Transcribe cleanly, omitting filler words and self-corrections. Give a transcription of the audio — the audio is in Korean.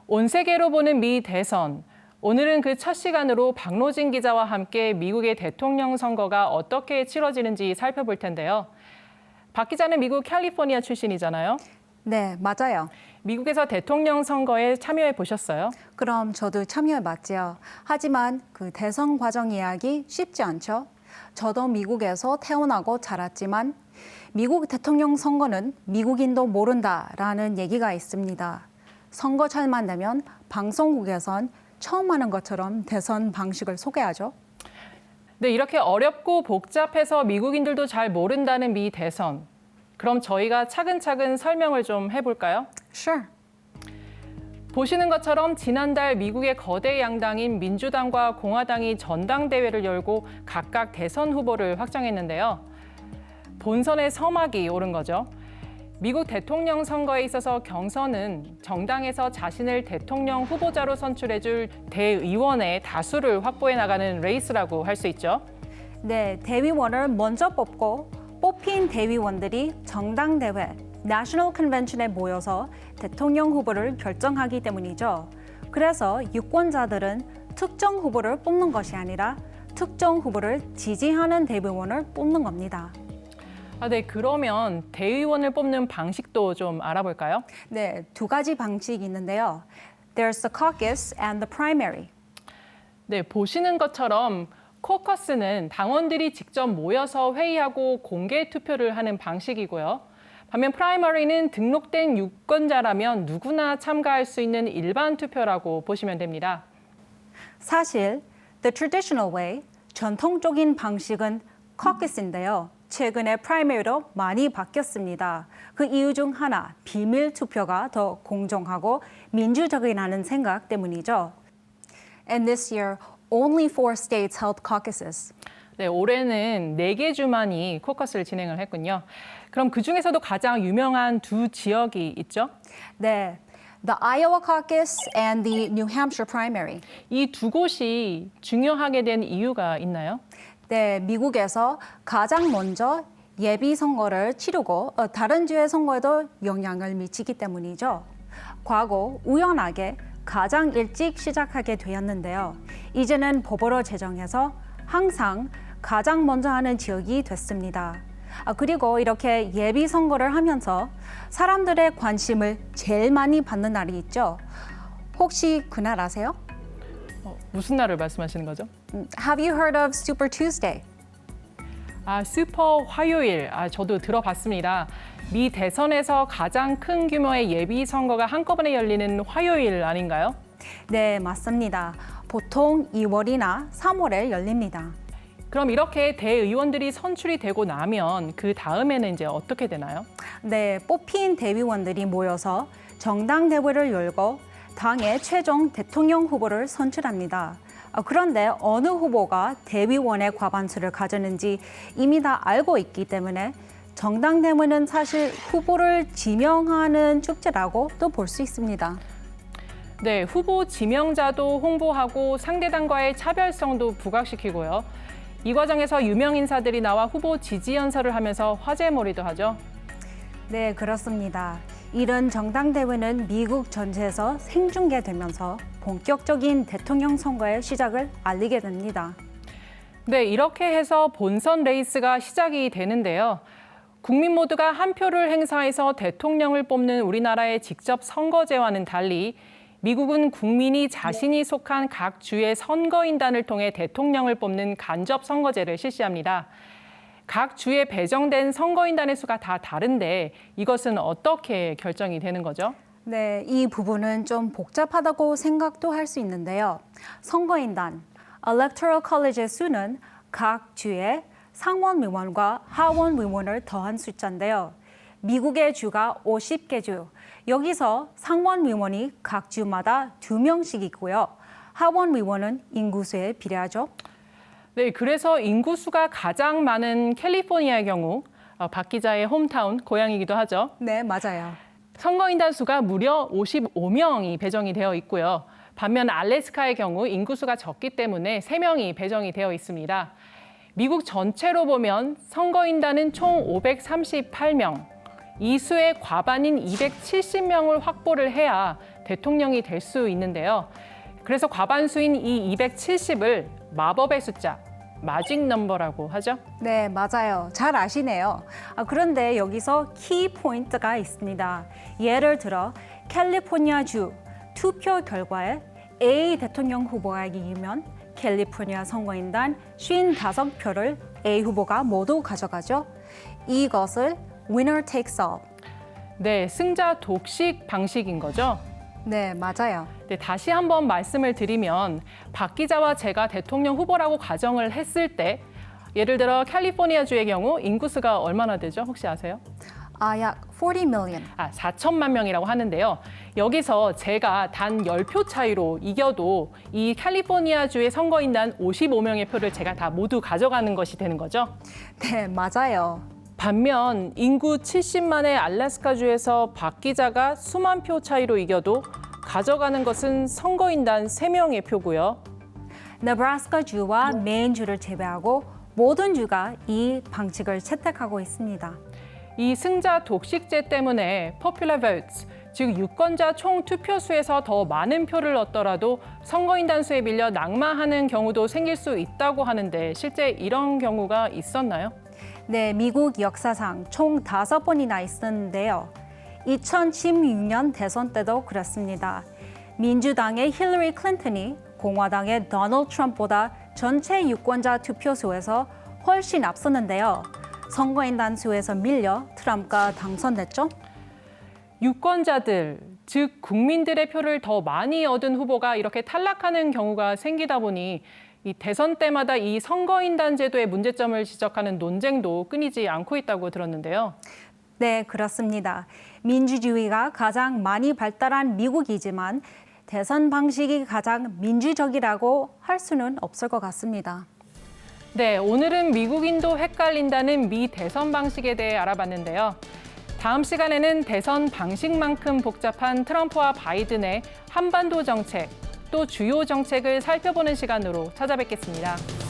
온 세계로 보는 미 대선. 오늘은 그 첫 시간으로 박노진 기자와 함께 미국의 대통령 선거가 어떻게 치러지는지 살펴볼 텐데요. 박 기자는 미국 캘리포니아 출신이잖아요. 네, 맞아요. 미국에서 대통령 선거에 참여해 보셨어요? 그럼 저도 참여해봤지요. 하지만 그 대선 과정 이야기 쉽지 않죠. 저도 미국에서 태어나고 자랐지만 미국 대통령 선거는 미국인도 모른다라는 얘기가 있습니다. 선거철만 되면 방송국에선 처음 하는 것처럼 대선 방식을 소개하죠. 네, 이렇게 어렵고 복잡해서 미국인들도 잘 모른다는 미 대선. 그럼 저희가 차근차근 설명을 좀 해볼까요? Sure. 보시는 것처럼 지난달 미국의 거대 양당인 민주당과 공화당이 전당대회를 열고 각각 대선 후보를 확정했는데요. 본선에 서막이 오른 거죠. 미국 대통령 선거에 있어서 경선은 정당에서 자신을 대통령 후보자로 선출해줄 대의원의 다수를 확보해 나가는 레이스라고 할 수 있죠. 네, 대의원을 먼저 뽑고 뽑힌 대의원들이 정당대회, 내셔널 컨벤션에 모여서 대통령 후보를 결정하기 때문이죠. 그래서 유권자들은 특정 후보를 뽑는 것이 아니라 특정 후보를 지지하는 대의원을 뽑는 겁니다. 네, 그러면 대의원을 뽑는 방식도 좀 알아볼까요? 네, 두 가지 방식이 있는데요. There's the caucus and the primary. 네, 보시는 것처럼 코커스는 당원들이 직접 모여서 회의하고 공개 투표를 하는 방식이고요. 반면 프라이머리는 등록된 유권자라면 누구나 참가할 수 있는 일반 투표라고 보시면 됩니다. 사실 the traditional way, 전통적인 방식은 caucus인데요. 최근에 프라이머리로 많이 바뀌었습니다. 그 이유 중 하나, 비밀 투표가 더 공정하고 민주적이라는 생각 때문이죠. And this year, only 4 states held caucuses. 네, 올해는 4개 주만이 코커스를 진행을 했군요. 그럼 그중에서도 가장 유명한 두 지역이 있죠? 네, the Iowa caucus and the New Hampshire primary. 이 두 곳이 중요하게 된 이유가 있나요? 네, 미국에서 가장 먼저 예비 선거를 치르고 다른 주의 선거에도 영향을 미치기 때문이죠. 과거 우연하게 가장 일찍 시작하게 되었는데요. 이제는 법으로 제정해서 항상 가장 먼저 하는 지역이 됐습니다. 그리고 이렇게 예비 선거를 하면서 사람들의 관심을 제일 많이 받는 날이 있죠. 혹시 그날 아세요? 무슨 날을 말씀하시는 거죠? Have you heard of Super Tuesday? 슈퍼 화요일. 저도 들어봤습니다. 미 대선에서 가장 큰 규모의 예비 선거가 한꺼번에 열리는 화요일 아닌가요? 네, 맞습니다. 보통 2월이나 3월에 열립니다. 그럼 이렇게 대의원들이 선출이 되고 나면 그 다음에는 이제 어떻게 되나요? 네, 뽑힌 대의원들이 모여서 정당대회를 열고 당의 최종 대통령 후보를 선출합니다. 그런데 어느 후보가 대의원의 과반수를 가졌는지 이미 다 알고 있기 때문에 정당대회는 사실 후보를 지명하는 축제라고 또 볼 수 있습니다. 네, 후보 지명자도 홍보하고 상대당과의 차별성도 부각시키고요. 이 과정에서 유명 인사들이 나와 후보 지지 연설을 하면서 화제몰이도 하죠. 네, 그렇습니다. 이런 정당대회는 미국 전체에서 생중계되면서 본격적인 대통령 선거의 시작을 알리게 됩니다. 네, 이렇게 해서 본선 레이스가 시작이 되는데요. 국민 모두가 한 표를 행사해서 대통령을 뽑는 우리나라의 직접 선거제와는 달리 미국은 국민이 자신이 속한 각 주의 선거인단을 통해 대통령을 뽑는 간접 선거제를 실시합니다. 각 주에 배정된 선거인단의 수가 다 다른데 이것은 어떻게 결정이 되는 거죠? 네, 이 부분은 좀 복잡하다고 생각도 할 수 있는데요. 선거인단, Electoral College의 수는 각 주의 상원 의원과 하원 의원을 더한 숫자인데요. 미국의 주가 50개 주, 여기서 상원 의원이 각 주마다 2명씩 있고요. 하원 의원은 인구수에 비례하죠. 네, 그래서 인구수가 가장 많은 캘리포니아의 경우 박 기자의 홈타운, 고향이기도 하죠. 네, 맞아요. 선거인단 수가 무려 55명이 배정이 되어 있고요. 반면 알래스카의 경우 인구수가 적기 때문에 3명이 배정이 되어 있습니다. 미국 전체로 보면 선거인단은 총 538명, 이 수의 과반인 270명을 확보를 해야 대통령이 될 수 있는데요. 그래서 과반수인 이 270을 마법의 숫자, 마직 넘버라고 하죠. 네, 맞아요. 잘 아시네요. 그런데 여기서 키 포인트가 있습니다. 예를 들어 캘리포니아주 투표 결과에 A 대통령 후보가 이기면 캘리포니아 선거인단 55표를 A 후보가 모두 가져가죠. 이것을 winner takes all. 네, 승자 독식 방식인 거죠. 네, 맞아요. 네, 다시 한번 말씀을 드리면 박 기자와 제가 대통령 후보라고 가정을 했을 때 예를 들어 캘리포니아주의 경우 인구수가 얼마나 되죠? 혹시 아세요? 약 40 million. 4천만 명이라고 하는데요. 여기서 제가 단 10표 차이로 이겨도 이 캘리포니아주의 선거인단 55명의 표를 제가 다 모두 가져가는 것이 되는 거죠. 네, 맞아요. 반면 인구 70만의 알래스카주에서 박 기자가 수만 표 차이로 이겨도 가져가는 것은 선거인단 3명의 표고요. 네브라스카주와 메인주를 제외하고 모든 주가 이 방식을 채택하고 있습니다. 이 승자 독식제 때문에 popular votes, 즉 유권자 총 투표수에서 더 많은 표를 얻더라도 선거인단 수에 밀려 낙마하는 경우도 생길 수 있다고 하는데 실제 이런 경우가 있었나요? 네, 미국 역사상 총 5번이나 있었는데요. 2016년 대선 때도 그렇습니다. 민주당의 힐러리 클린턴이 공화당의 도널드 트럼프보다 전체 유권자 투표수에서 훨씬 앞섰는데요. 선거인단 수에서 밀려 트럼프가 당선됐죠. 유권자들, 즉 국민들의 표를 더 많이 얻은 후보가 이렇게 탈락하는 경우가 생기다 보니 이 대선 때마다 이 선거인단 제도의 문제점을 지적하는 논쟁도 끊이지 않고 있다고 들었는데요. 네, 그렇습니다. 민주주의가 가장 많이 발달한 미국이지만 대선 방식이 가장 민주적이라고 할 수는 없을 것 같습니다. 네, 오늘은 미국인도 헷갈린다는 미 대선 방식에 대해 알아봤는데요. 다음 시간에는 대선 방식만큼 복잡한 트럼프와 바이든의 한반도 정책, 또 주요 정책을 살펴보는 시간으로 찾아뵙겠습니다.